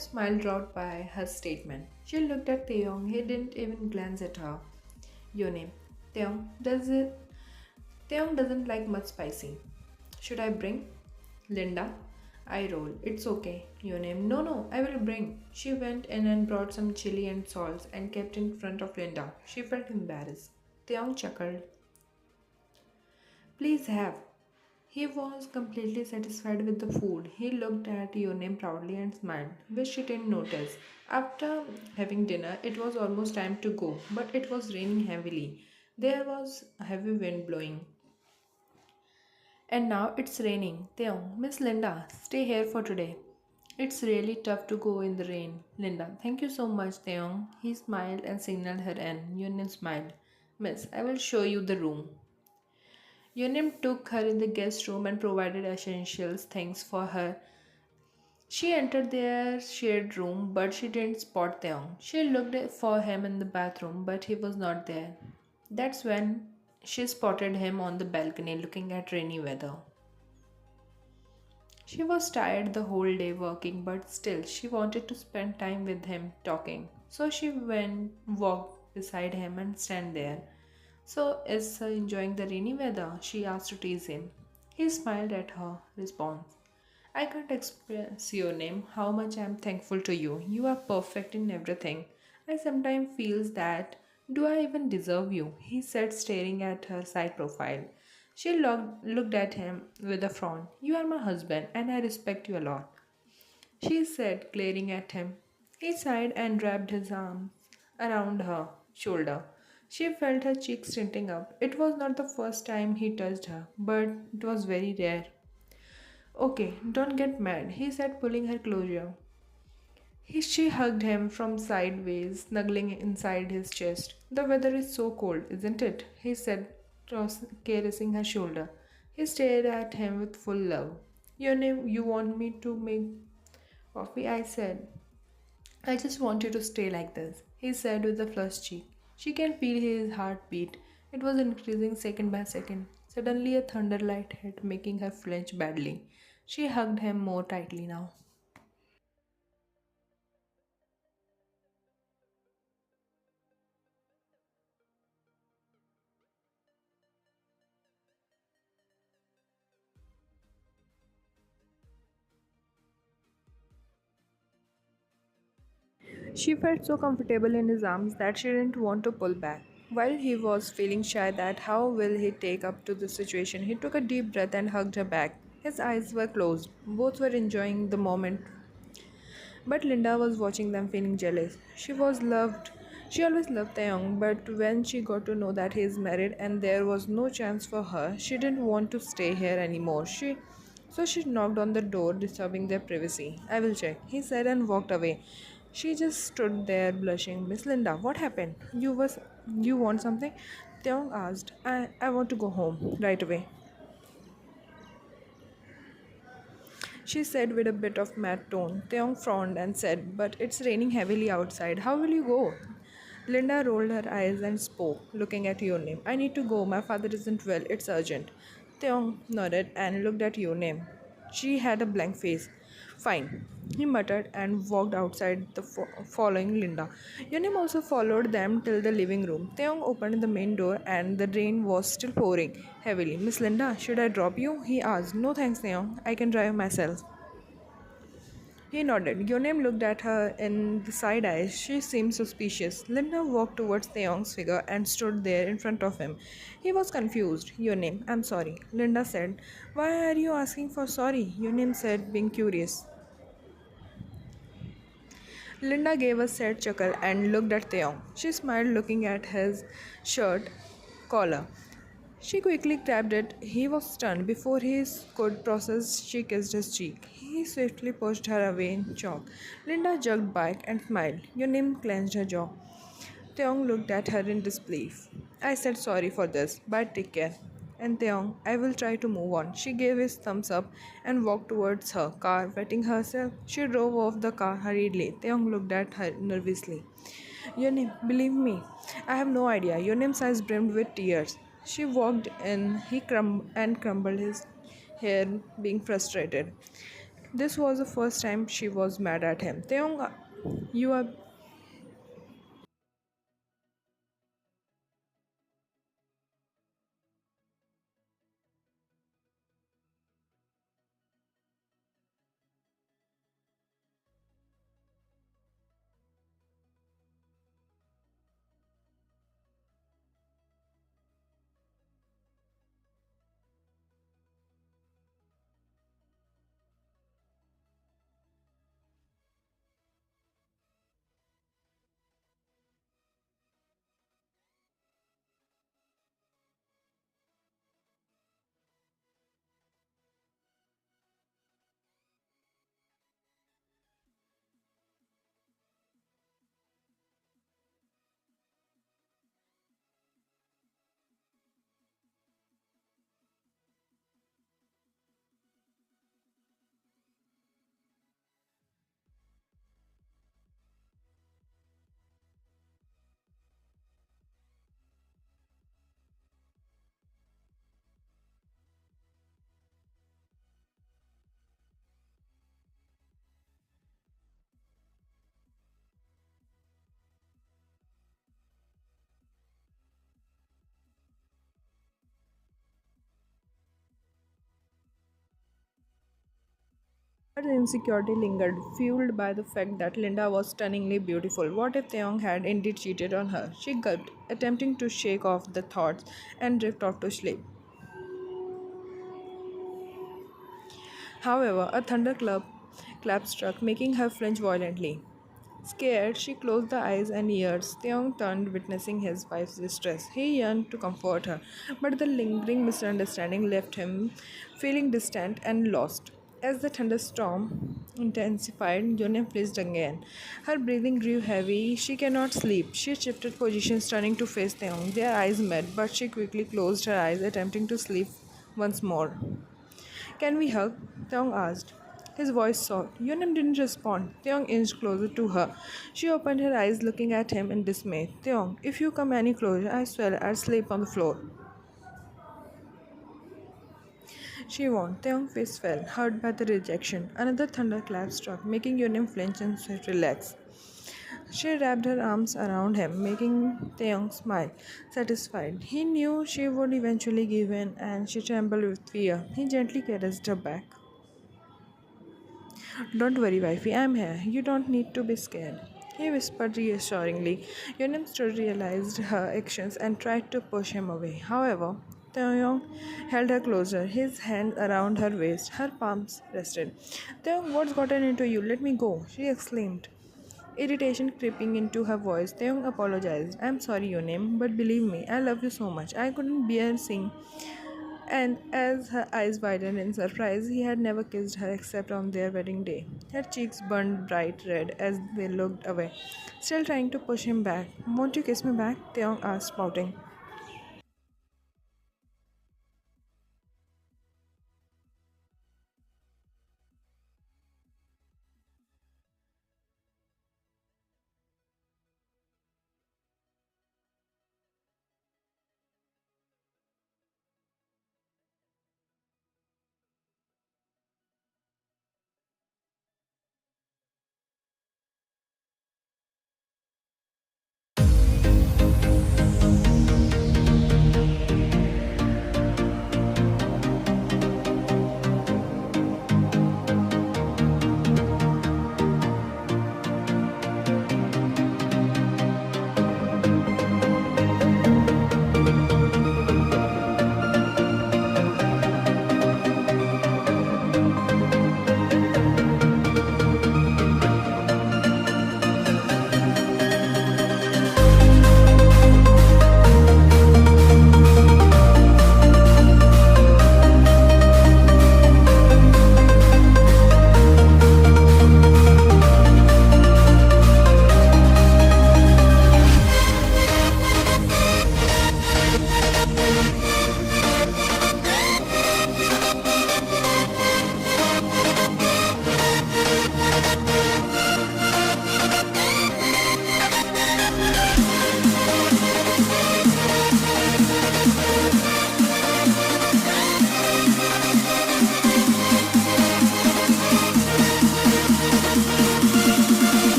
Yonim's smile dropped by her statement. She looked at Taeyong. He didn't even glance at her. Yonim, Taeyong, Taeyong doesn't like much spicy. Should I bring? Linda, I roll. It's okay. Yonim, no, no, I will bring. She went in and brought some chili and salts and kept in front of Linda. She felt embarrassed. Taeyong chuckled. Please have. He was completely satisfied with the food. He looked at Yonem proudly and smiled, which she didn't notice. After having dinner, it was almost time to go, but it was raining heavily. There was a heavy wind blowing. And now it's raining. Theon, Miss Linda, stay here for today. It's really tough to go in the rain. Linda, thank you so much, Theon. He smiled and signaled her in. Yunim smiled. Miss, I will show you the room. Yunim took her in the guest room and provided essentials things for her. She entered their shared room, but she didn't spot Theon. She looked for him in the bathroom, but he was not there. That's when she spotted him on the balcony looking at rainy weather. She was tired the whole day working, but still she wanted to spend time with him talking. So she walked beside him and stand there. So is sir enjoying the rainy weather? She asked to tease him. He smiled at her response. I can't express your name how much I am thankful to you. You are perfect in everything. I sometimes feels that do I even deserve you? He said staring at her side profile. She looked at him with a frown. You are my husband and I respect you a lot. She said, glaring at him. He sighed and wrapped his arms around her shoulder. She felt her cheeks tinting up. It was not the first time he touched her, but it was very rare. Okay, don't get mad, he said, pulling her closer. She hugged him from sideways, snuggling inside his chest. The weather is so cold, isn't it? He said, caressing her shoulder. He stared at him with full love. Your name, you want me to make coffee? I said. I just want you to stay like this, he said with a flushed cheek. She can feel his heartbeat. It was increasing second by second. Suddenly, a thunderlight hit, making her flinch badly. She hugged him more tightly now. She felt so comfortable in his arms that she didn't want to pull back. While he was feeling shy that how will he take up to the situation, he took a deep breath and hugged her back. His eyes were closed. Both were enjoying the moment, but Linda was watching them feeling jealous. She always loved Taeyong, but when she got to know that he is married and there was no chance for her, she didn't want to stay here anymore. So she knocked on the door, disturbing their privacy. I will check, he said and walked away. She just stood there blushing. Miss Linda, what happened? You want something? Taeyong asked. I want to go home right away, she said with a bit of mad tone. Theon frowned and said, but it's raining heavily outside. How will you go? Linda rolled her eyes and spoke, looking at Yonim. I need to go. My father isn't well. It's urgent. Theon nodded and looked at Yonim. She had a blank face. Fine, he muttered and walked outside, following Linda. Yonim also followed them till the living room. Theon opened the main door and the rain was still pouring heavily. Miss Linda, should I drop you? He asked. No thanks, Theon. I can drive myself. He nodded. Yonem looked at her in the side eyes. She seemed suspicious. Linda walked towards Theong's figure and stood there in front of him. He was confused. Yonem, I'm sorry. Linda said. Why are you asking for sorry? Yonem said, being curious. Linda gave a sad chuckle and looked at Theong. She smiled, looking at his shirt collar. She quickly grabbed it. He was stunned. Before he could process, she kissed his cheek. He swiftly pushed her away in shock. Linda jerked back and smiled. Yunim clenched her jaw. Theong looked at her in disbelief. I said sorry for this, but take care. And Theong, I will try to move on. She gave his thumbs up and walked towards her car, wetting herself. She drove off the car hurriedly. Theong looked at her nervously. Yonim, believe me, I have no idea. Yonim's eyes brimmed with tears. She walked in. He crumbled his hair, being frustrated. This was the first time she was mad at him. Taeyong, you are. Her insecurity lingered, fueled by the fact that Linda was stunningly beautiful. What if Taeyong had indeed cheated on her? She gulped, attempting to shake off the thoughts and drift off to sleep. However, a clap struck, making her flinch violently. Scared, she closed the eyes and ears. Taeyong turned, witnessing his wife's distress. He yearned to comfort her, but the lingering misunderstanding left him feeling distant and lost. As the thunderstorm intensified, Yunim flinched again. Her breathing grew heavy. She cannot sleep. She shifted positions, turning to face Taeyong. Their eyes met, but she quickly closed her eyes, attempting to sleep once more. Can we hug? Taeyong asked. His voice soft. Yunim didn't respond. Taeyong inched closer to her. She opened her eyes, looking at him in dismay. Taeyong, if you come any closer, I swear I'll sleep on the floor. She won't. Taeyong's face fell, hurt by the rejection. Another thunderclap struck, making Yunim flinch and relax. She wrapped her arms around him, making Taeyong smile, satisfied. He knew she would eventually give in, and she trembled with fear. He gently caressed her back. Don't worry, wifey, I'm here. You don't need to be scared. He whispered reassuringly. Yunim still realized her actions and tried to push him away. However, Taeyong held her closer, his hands around her waist. Her palms rested. Taeyong, what's gotten into you? Let me go, she exclaimed. Irritation creeping into her voice, Taeyong apologized. I'm sorry, Yunim, but believe me, I love you so much. I couldn't bear seeing. And as her eyes widened in surprise, he had never kissed her except on their wedding day. Her cheeks burned bright red as they looked away, still trying to push him back. Won't you kiss me back? Taeyong asked, pouting.